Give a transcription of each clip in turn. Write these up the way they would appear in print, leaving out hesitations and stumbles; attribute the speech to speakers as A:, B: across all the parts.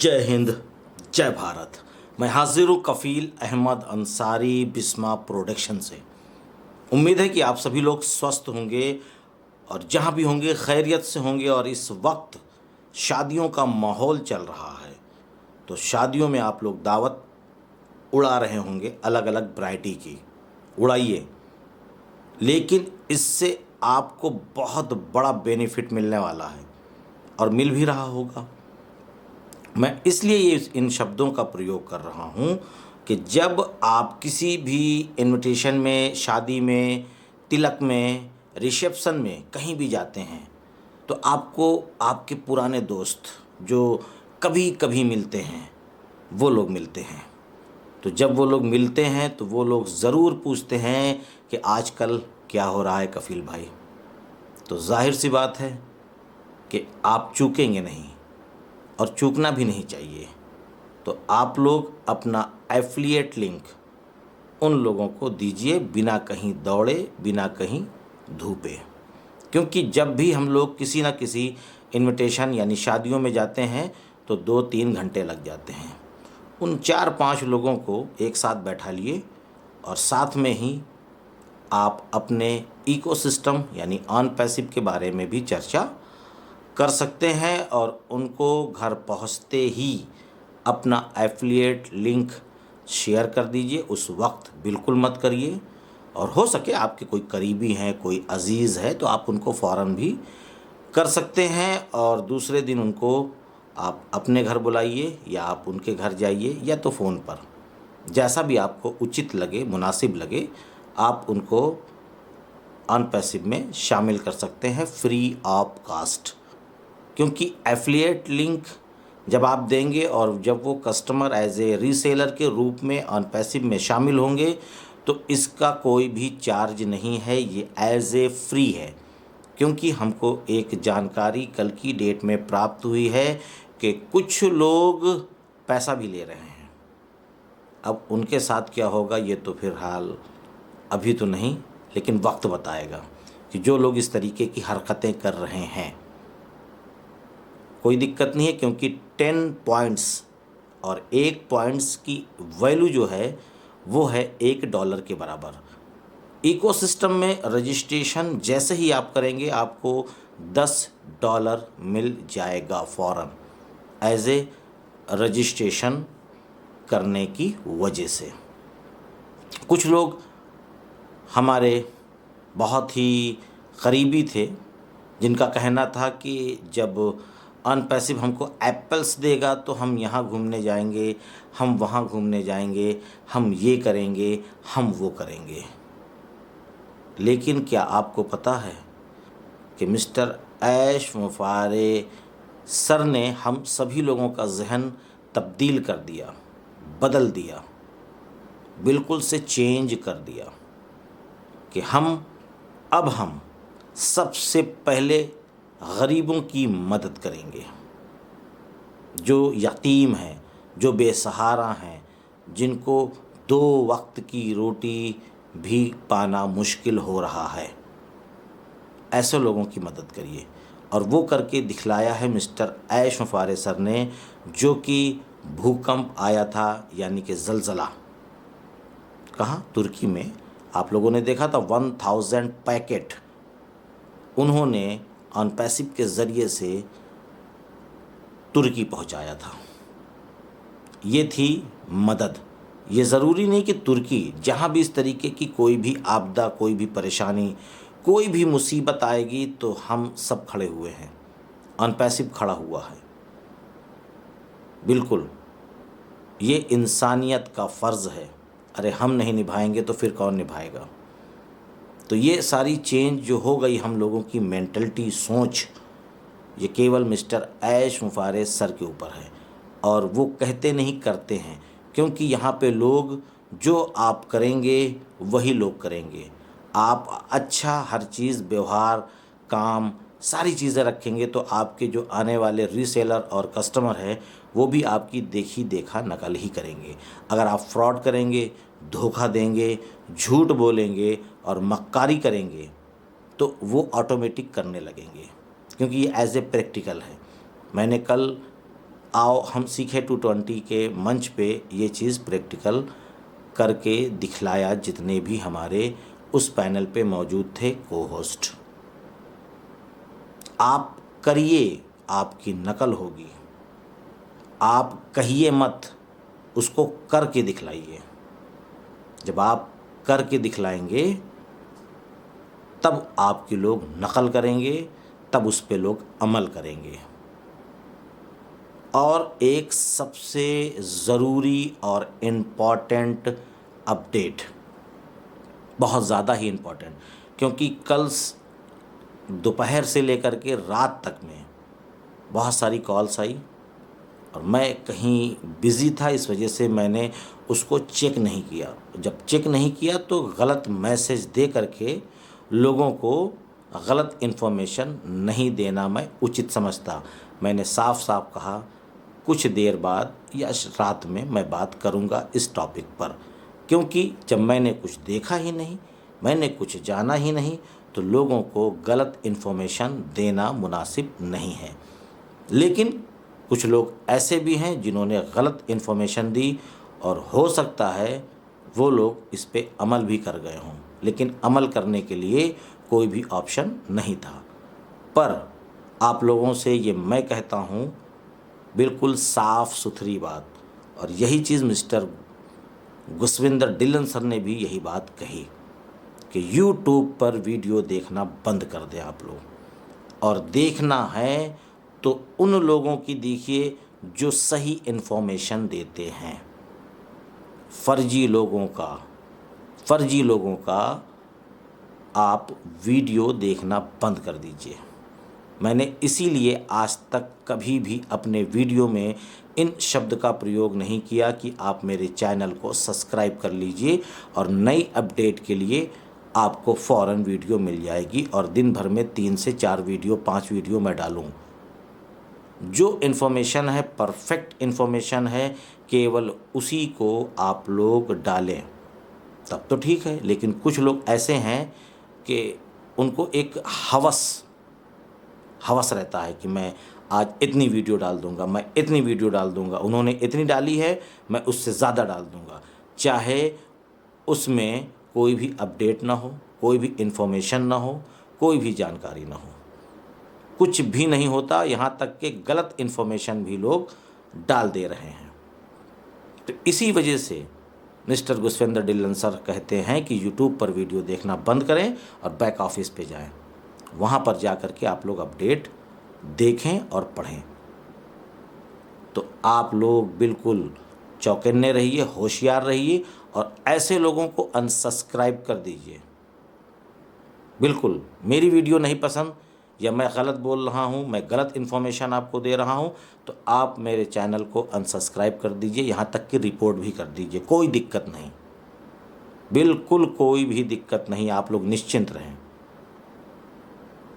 A: जय हिंद, जय भारत। मैं हाजिर हूँ कफ़ील अहमद अंसारी बिस्मा प्रोडक्शन से। उम्मीद है कि आप सभी लोग स्वस्थ होंगे और जहाँ भी होंगे खैरियत से होंगे। और इस वक्त शादियों का माहौल चल रहा है, तो शादियों में आप लोग दावत उड़ा रहे होंगे, अलग अलग वैरायटी की उड़ाइए, लेकिन इससे आपको बहुत बड़ा बेनिफिट मिलने वाला है और मिल भी रहा होगा। मैं इसलिए इन शब्दों का प्रयोग कर रहा हूँ कि जब आप किसी भी इनविटेशन में, शादी में, तिलक में, रिसेप्शन में कहीं भी जाते हैं तो आपको आपके पुराने दोस्त जो कभी कभी मिलते हैं वो लोग मिलते हैं। तो जब वो लोग मिलते हैं तो वो लोग ज़रूर पूछते हैं कि आजकल क्या हो रहा है कफ़ील भाई। तो जाहिर सी बात है कि आप चूकेंगे नहीं और चूकना भी नहीं चाहिए। तो आप लोग अपना एफिलिएट लिंक उन लोगों को दीजिए बिना कहीं दौड़े, बिना कहीं धूपे। क्योंकि जब भी हम लोग किसी ना किसी इनविटेशन यानी शादियों में जाते हैं तो 2-3 घंटे लग जाते हैं। उन 4-5 लोगों को एक साथ बैठा लिए और साथ में ही आप अपने इकोसिस्टम यानी ऑन पैसिव के बारे में भी चर्चा कर सकते हैं और उनको घर पहुंचते ही अपना एफिलिएट लिंक शेयर कर दीजिए। उस वक्त बिल्कुल मत करिए, और हो सके आपके कोई करीबी हैं, कोई अजीज़ है तो आप उनको फ़ौरन भी कर सकते हैं। और दूसरे दिन उनको आप अपने घर बुलाइए या आप उनके घर जाइए या तो फ़ोन पर, जैसा भी आपको उचित लगे, मुनासिब लगे, आप उनको ऑन पैसिव में शामिल कर सकते हैं फ्री ऑफ कास्ट। क्योंकि एफिलिएट लिंक जब आप देंगे और जब वो कस्टमर एज ए रीसेलर के रूप में ऑन पैसिव में शामिल होंगे तो इसका कोई भी चार्ज नहीं है, ये एज ए फ्री है। क्योंकि हमको एक जानकारी कल की डेट में प्राप्त हुई है कि कुछ लोग पैसा भी ले रहे हैं। अब उनके साथ क्या होगा ये तो फिलहाल अभी तो नहीं, लेकिन वक्त बताएगा कि जो लोग इस तरीके की हरकतें कर रहे हैं। कोई दिक्कत नहीं है, क्योंकि 10 पॉइंट्स और 1 पॉइंट्स की वैल्यू जो है वो है $1 के बराबर। इकोसिस्टम में रजिस्ट्रेशन जैसे ही आप करेंगे आपको $10 मिल जाएगा फ़ौरन एज ए रजिस्ट्रेशन करने की वजह से। कुछ लोग हमारे बहुत ही करीबी थे जिनका कहना था कि जब ऑन पैसिव हमको एप्पल्स देगा तो हम यहाँ घूमने जाएंगे, हम वहाँ घूमने जाएंगे, हम ये करेंगे, हम वो करेंगे। लेकिन क्या आपको पता है कि मिस्टर ऐश मुफारे सर ने हम सभी लोगों का जहन तब्दील कर दिया, बदल दिया, बिल्कुल से चेंज कर दिया कि अब हम सबसे पहले गरीबों की मदद करेंगे, जो यतीम हैं, जो बेसहारा हैं, जिनको 2 वक्त की रोटी भी पाना मुश्किल हो रहा है, ऐसे लोगों की मदद करिए। और वो करके दिखलाया है मिस्टर ऐश मुफारे सर ने, जो कि भूकंप आया था यानी कि ज़लज़ला, कहाँ, तुर्की में। आप लोगों ने देखा था 1000 पैकेट उन्होंने ऑन पैसिव के ज़रिए से तुर्की पहुंचाया था। ये थी मदद। ये ज़रूरी नहीं कि तुर्की, जहाँ भी इस तरीके की कोई भी आपदा, कोई भी परेशानी, कोई भी मुसीबत आएगी तो हम सब खड़े हुए हैं, ऑन पैसिव खड़ा हुआ है। बिल्कुल, ये इंसानियत का फ़र्ज़ है। अरे हम नहीं निभाएंगे तो फिर कौन निभाएगा। तो ये सारी चेंज जो हो गई हम लोगों की मेंटलिटी, सोच, ये केवल मिस्टर ऐश मुफारे सर के ऊपर है। और वो कहते नहीं, करते हैं। क्योंकि यहाँ पे लोग, जो आप करेंगे वही लोग करेंगे। आप अच्छा हर चीज़, व्यवहार, काम, सारी चीज़ें रखेंगे तो आपके जो आने वाले रीसेलर और कस्टमर हैं वो भी आपकी देखी देखा नकल ही करेंगे। अगर आप फ्रॉड करेंगे, धोखा देंगे, झूठ बोलेंगे और मक्कारी करेंगे तो वो ऑटोमेटिक करने लगेंगे, क्योंकि ये एज ए प्रैक्टिकल है। मैंने कल आओ हम सीखे 220 के मंच पे ये चीज़ प्रैक्टिकल करके दिखलाया जितने भी हमारे उस पैनल पे मौजूद थे को होस्ट। आप करिए, आपकी नकल होगी। आप कहिए मत, उसको करके दिखलाइए। जब आप करके दिखलाएंगे तब आपके लोग नकल करेंगे, तब उस पे लोग अमल करेंगे। और एक सबसे ज़रूरी और इम्पॉर्टेंट अपडेट, बहुत ज़्यादा ही इम्पॉर्टेंट, क्योंकि कल दोपहर से लेकर के रात तक में बहुत सारी कॉल्स आई और मैं कहीं बिज़ी था, इस वजह से मैंने उसको चेक नहीं किया। जब चेक नहीं किया तो गलत मैसेज दे करके लोगों को गलत इन्फॉर्मेशन नहीं देना मैं उचित समझता। मैंने साफ साफ कहा कुछ देर बाद या रात में मैं बात करूंगा इस टॉपिक पर, क्योंकि जब मैंने कुछ देखा ही नहीं, मैंने कुछ जाना ही नहीं, तो लोगों को गलत इन्फॉर्मेशन देना मुनासिब नहीं है। लेकिन कुछ लोग ऐसे भी हैं जिन्होंने गलत इन्फॉर्मेशन दी और हो सकता है वो लोग इस पे अमल भी कर गए हों, लेकिन अमल करने के लिए कोई भी ऑप्शन नहीं था। पर आप लोगों से ये मैं कहता हूँ बिल्कुल साफ़ सुथरी बात, और यही चीज़ मिस्टर गुसविंदर डिलन सर ने भी यही बात कही कि यूट्यूब पर वीडियो देखना बंद कर दें आप लोग, और देखना है तो उन लोगों की देखिए जो सही इन्फॉर्मेशन देते हैं। फर्जी लोगों का आप वीडियो देखना बंद कर दीजिए। मैंने इसीलिए आज तक कभी भी अपने वीडियो में इन शब्द का प्रयोग नहीं किया कि आप मेरे चैनल को सब्सक्राइब कर लीजिए और नई अपडेट के लिए आपको फ़ौरन वीडियो मिल जाएगी, और दिन भर में 3 से 4 वीडियो 5 वीडियो मैं डालूँ। जो इन्फॉर्मेशन है परफेक्ट इन्फॉर्मेशन है, केवल उसी को आप लोग डालें तब तो ठीक है। लेकिन कुछ लोग ऐसे हैं कि उनको एक हवस रहता है कि मैं आज इतनी वीडियो डाल दूंगा, मैं इतनी वीडियो डाल दूंगा, उन्होंने इतनी डाली है मैं उससे ज़्यादा डाल दूंगा, चाहे उसमें कोई भी अपडेट ना हो, कोई भी इन्फॉर्मेशन ना हो, कोई भी जानकारी ना हो, कुछ भी नहीं होता। यहाँ तक कि गलत इन्फॉर्मेशन भी लोग डाल दे रहे हैं। तो इसी वजह से मिस्टर गुसविंदर डिलन सर कहते हैं कि यूट्यूब पर वीडियो देखना बंद करें और बैक ऑफिस पे जाएं, वहाँ पर जा कर के आप लोग अपडेट देखें और पढ़ें। तो आप लोग बिल्कुल चौकन्ने रहिए, होशियार रहिए, और ऐसे लोगों को अनसब्सक्राइब कर दीजिए। बिल्कुल मेरी वीडियो नहीं पसंद या मैं गलत बोल रहा हूँ, मैं गलत इन्फॉर्मेशन आपको दे रहा हूँ, तो आप मेरे चैनल को अनसब्सक्राइब कर दीजिए, यहाँ तक कि रिपोर्ट भी कर दीजिए, कोई दिक्कत नहीं, बिल्कुल कोई भी दिक्कत नहीं। आप लोग निश्चिंत रहें।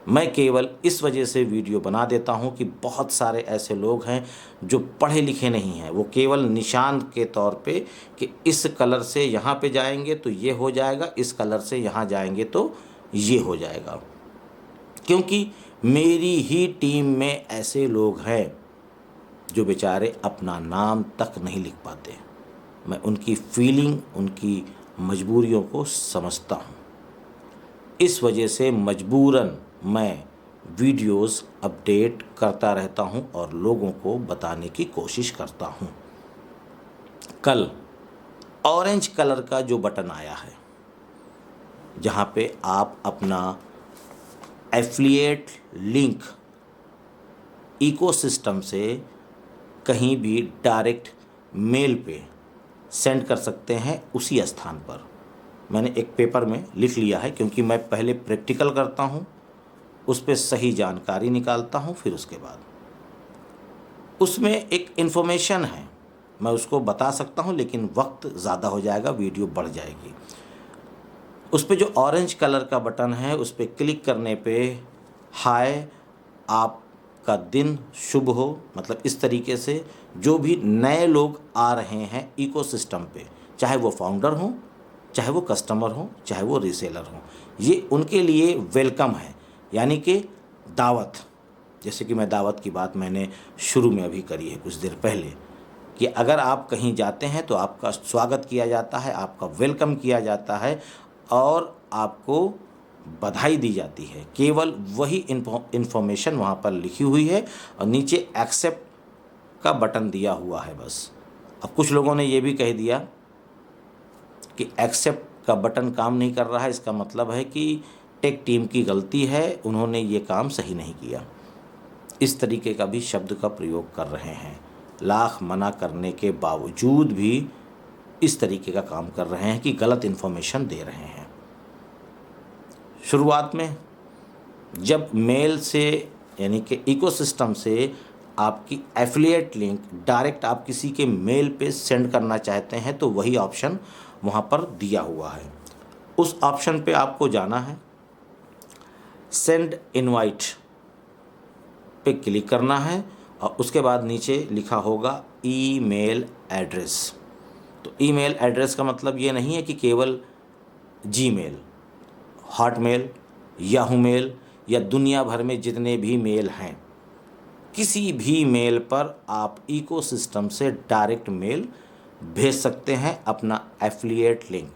A: मैं केवल इस वजह से वीडियो बना देता हूँ कि बहुत सारे ऐसे लोग हैं जो पढ़े लिखे नहीं हैं, वो केवल निशान के तौर पे कि इस कलर से यहाँ पे जाएंगे तो ये हो जाएगा, इस कलर से यहाँ जाएंगे तो ये हो जाएगा। क्योंकि मेरी ही टीम में ऐसे लोग हैं जो बेचारे अपना नाम तक नहीं लिख पाते। मैं उनकी फीलिंग, उनकी मजबूरियों को समझता हूँ। इस वजह से मजबूरन मैं वीडियोस अपडेट करता रहता हूँ और लोगों को बताने की कोशिश करता हूँ। कल ऑरेंज कलर का जो बटन आया है, जहाँ पे आप अपना एफिलिएट लिंक इकोसिस्टम से कहीं भी डायरेक्ट मेल पे सेंड कर सकते हैं, उसी स्थान पर मैंने एक पेपर में लिख लिया है, क्योंकि मैं पहले प्रैक्टिकल करता हूँ, उस पर सही जानकारी निकालता हूँ, फिर उसके बाद उसमें एक इन्फॉर्मेशन है, मैं उसको बता सकता हूँ, लेकिन वक्त ज़्यादा हो जाएगा, वीडियो बढ़ जाएगी। उस पर जो ऑरेंज कलर का बटन है उस पर क्लिक करने पे हाय आपका दिन शुभ हो, मतलब इस तरीके से जो भी नए लोग आ रहे हैं इकोसिस्टम पे, चाहे वो फाउंडर हों, चाहे वो कस्टमर हों, चाहे वो रीसेलर हों, ये उनके लिए वेलकम है, यानी कि दावत जैसे कि मैं दावत की बात मैंने शुरू में अभी करी है कुछ देर पहले, कि अगर आप कहीं जाते हैं तो आपका स्वागत किया जाता है, आपका वेलकम किया जाता है और आपको बधाई दी जाती है। केवल वही इन्फॉर्मेशन वहाँ पर लिखी हुई है और नीचे एक्सेप्ट का बटन दिया हुआ है बस। अब कुछ लोगों ने ये भी कह दिया कि एक्सेप्ट का बटन काम नहीं कर रहा है, इसका मतलब है कि टेक टीम की गलती है, उन्होंने ये काम सही नहीं किया। इस तरीके का भी शब्द का प्रयोग कर रहे हैं। लाख मना करने के बावजूद भी इस तरीके का काम कर रहे हैं कि गलत इन्फॉर्मेशन दे रहे हैं। शुरुआत में जब मेल से यानी कि इकोसिस्टम से आपकी एफिलिएट लिंक डायरेक्ट आप किसी के मेल पे सेंड करना चाहते हैं तो वही ऑप्शन वहाँ पर दिया हुआ है। उस ऑप्शन पे आपको जाना है, सेंड इनवाइट पे क्लिक करना है और उसके बाद नीचे लिखा होगा ईमेल एड्रेस। तो ईमेल एड्रेस का मतलब ये नहीं है कि केवल जीमेल, हॉटमेल, याहू मेल या दुनिया भर में जितने भी मेल हैं, किसी भी मेल पर आप इकोसिस्टम से डायरेक्ट मेल भेज सकते हैं अपना एफिलिएट लिंक।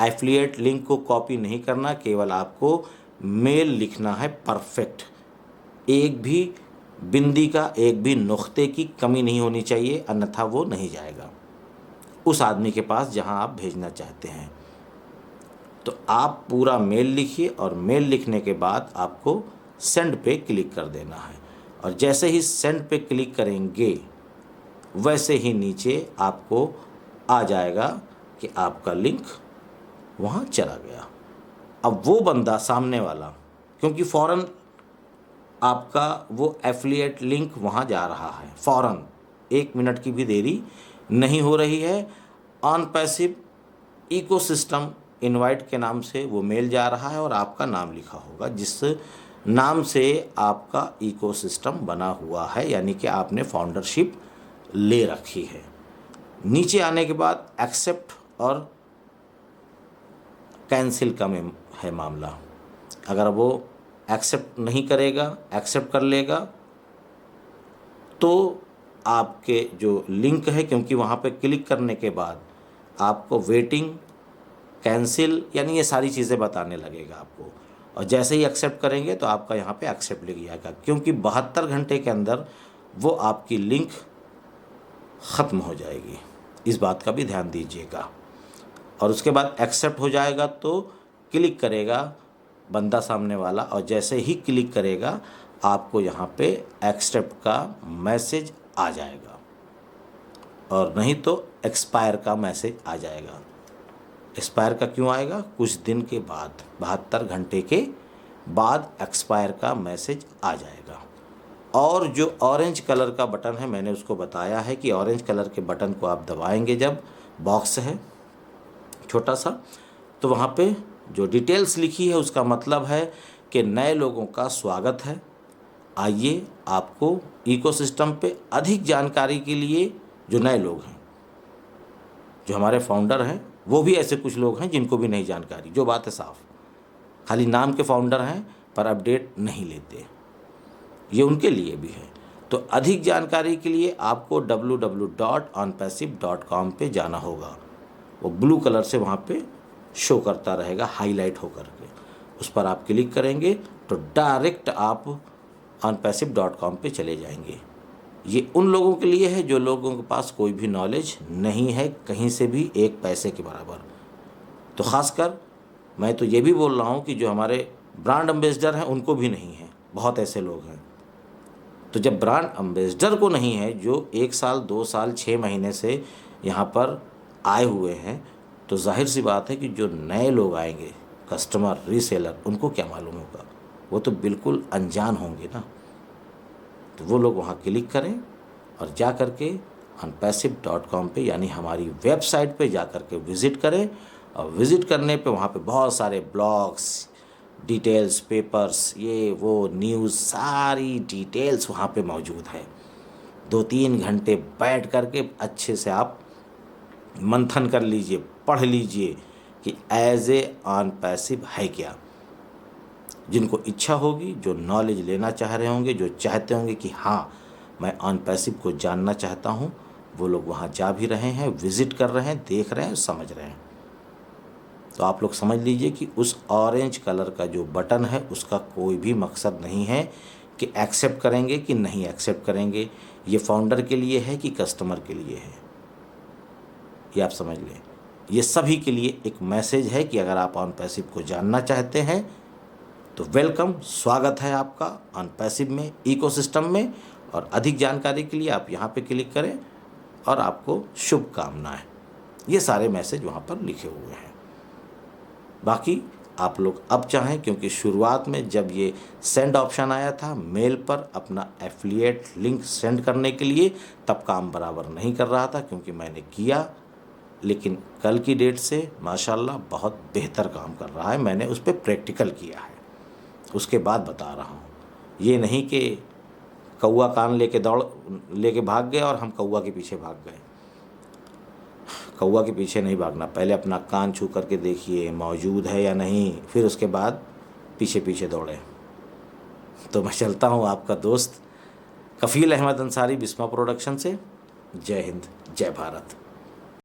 A: एफिलिएट लिंक को कॉपी नहीं करना, केवल आपको मेल लिखना है परफेक्ट। एक भी बिंदी का, एक भी नुक्ते की कमी नहीं होनी चाहिए, अन्यथा वो नहीं जाएगा उस आदमी के पास जहां आप भेजना चाहते हैं। तो आप पूरा मेल लिखिए और मेल लिखने के बाद आपको सेंड पे क्लिक कर देना है और जैसे ही सेंड पे क्लिक करेंगे वैसे ही नीचे आपको आ जाएगा कि आपका लिंक वहाँ चला गया। अब वो बंदा सामने वाला, क्योंकि फ़ौरन आपका वो एफिलिएट लिंक वहाँ जा रहा है, फ़ौरन 1 मिनट की भी देरी नहीं हो रही है। ऑन पैसिव इकोसिस्टम इनवाइट के नाम से वो मेल जा रहा है और आपका नाम लिखा होगा जिस नाम से आपका इकोसिस्टम बना हुआ है, यानी कि आपने फाउंडरशिप ले रखी है। नीचे आने के बाद एक्सेप्ट और कैंसिल का है मामला। अगर वो एक्सेप्ट नहीं करेगा, एक्सेप्ट कर लेगा तो आपके जो लिंक है, क्योंकि वहाँ पे क्लिक करने के बाद आपको वेटिंग, कैंसिल यानी ये सारी चीज़ें बताने लगेगा आपको, और जैसे ही एक्सेप्ट करेंगे तो आपका यहाँ पे एक्सेप्ट लिख जाएगा, क्योंकि 72 घंटे के अंदर वो आपकी लिंक ख़त्म हो जाएगी। इस बात का भी ध्यान दीजिएगा। और उसके बाद एक्सेप्ट हो जाएगा तो क्लिक करेगा बंदा सामने वाला, और जैसे ही क्लिक करेगा आपको यहाँ पे एक्सेप्ट का मैसेज आ जाएगा, और नहीं तो एक्सपायर का मैसेज आ जाएगा। एक्सपायर का क्यों आएगा? कुछ दिन के बाद, 72 घंटे के बाद एक्सपायर का मैसेज आ जाएगा। और जो ऑरेंज कलर का बटन है, मैंने उसको बताया है कि ऑरेंज कलर के बटन को आप दबाएंगे जब, बॉक्स है छोटा सा, तो वहाँ पे जो डिटेल्स लिखी है उसका मतलब है कि नए लोगों का स्वागत है। आइए, आपको इकोसिस्टम पे अधिक जानकारी के लिए, जो नए लोग हैं, जो हमारे फाउंडर हैं, वो भी ऐसे कुछ लोग हैं जिनको भी नहीं जानकारी, जो बात है साफ, खाली नाम के फाउंडर हैं पर अपडेट नहीं लेते, ये उनके लिए भी है। तो अधिक जानकारी के लिए आपको www.onpassive.com पे जाना होगा। वो ब्लू कलर से वहाँ पे शो करता रहेगा, हाईलाइट होकर के, उस पर आप क्लिक करेंगे तो डायरेक्ट आप onpassive.com पे चले जाएंगे। ये उन लोगों के लिए है जो लोगों के पास कोई भी नॉलेज नहीं है, कहीं से भी एक पैसे के बराबर। तो ख़ासकर मैं तो ये भी बोल रहा हूँ कि जो हमारे ब्रांड एम्बेसडर हैं उनको भी नहीं है, बहुत ऐसे लोग हैं। तो जब ब्रांड एम्बेसडर को नहीं है, जो 1 साल 2 साल 6 महीने से यहाँ पर आए हुए हैं, तो जाहिर सी बात है कि जो नए लोग आएंगे, कस्टमर, रीसेलर, उनको क्या मालूम होगा, वो तो बिल्कुल अनजान होंगे ना। तो वो लोग वहाँ क्लिक करें और जा कर के onpassive.com पे, यानी हमारी वेबसाइट पे जा कर के विज़िट करें, और विज़िट करने पे वहाँ पे बहुत सारे ब्लॉग्स, डिटेल्स, पेपर्स, ये वो न्यूज़, सारी डिटेल्स वहाँ पे मौजूद है। 2-3 घंटे बैठ कर के अच्छे से आप मंथन कर लीजिए, पढ़ लीजिए कि एज ए ऑन पैसिव है क्या। जिनको इच्छा होगी, जो नॉलेज लेना चाह रहे होंगे, जो चाहते होंगे कि हाँ मैं ऑन पैसिव को जानना चाहता हूँ, वो लोग वहाँ जा भी रहे हैं, विज़िट कर रहे हैं, देख रहे हैं, समझ रहे हैं। तो आप लोग समझ लीजिए कि उस ऑरेंज कलर का जो बटन है उसका कोई भी मकसद नहीं है कि एक्सेप्ट करेंगे कि नहीं एक्सेप्ट करेंगे, ये फाउंडर के लिए है कि कस्टमर के लिए है, ये आप समझ लें। ये सभी के लिए एक मैसेज है कि अगर आप ऑन पैसिव को जानना चाहते हैं तो वेलकम, स्वागत है आपका ऑन पैसिव में, इकोसिस्टम में। और अधिक जानकारी के लिए आप यहाँ पे क्लिक करें और आपको शुभकामनाएं। ये सारे मैसेज वहाँ पर लिखे हुए हैं। बाकी आप लोग अब चाहें, क्योंकि शुरुआत में जब ये सेंड ऑप्शन आया था मेल पर अपना एफिलिएट लिंक सेंड करने के लिए, तब काम बराबर नहीं कर रहा था क्योंकि मैंने किया, लेकिन कल की डेट से माशाल्लाह बहुत बेहतर काम कर रहा है। मैंने उस पर प्रैक्टिकल किया है, उसके बाद बता रहा हूँ। ये नहीं कि कौवा कान लेके भाग गए और हम कौवा के पीछे भाग गए। कौवा के पीछे नहीं भागना, पहले अपना कान छू करके देखिए मौजूद है या नहीं, फिर उसके बाद पीछे पीछे दौड़े। तो मैं चलता हूँ, आपका दोस्त कफ़ील अहमद अंसारी, बिस्मा प्रोडक्शन से। जय हिंद, जय भारत।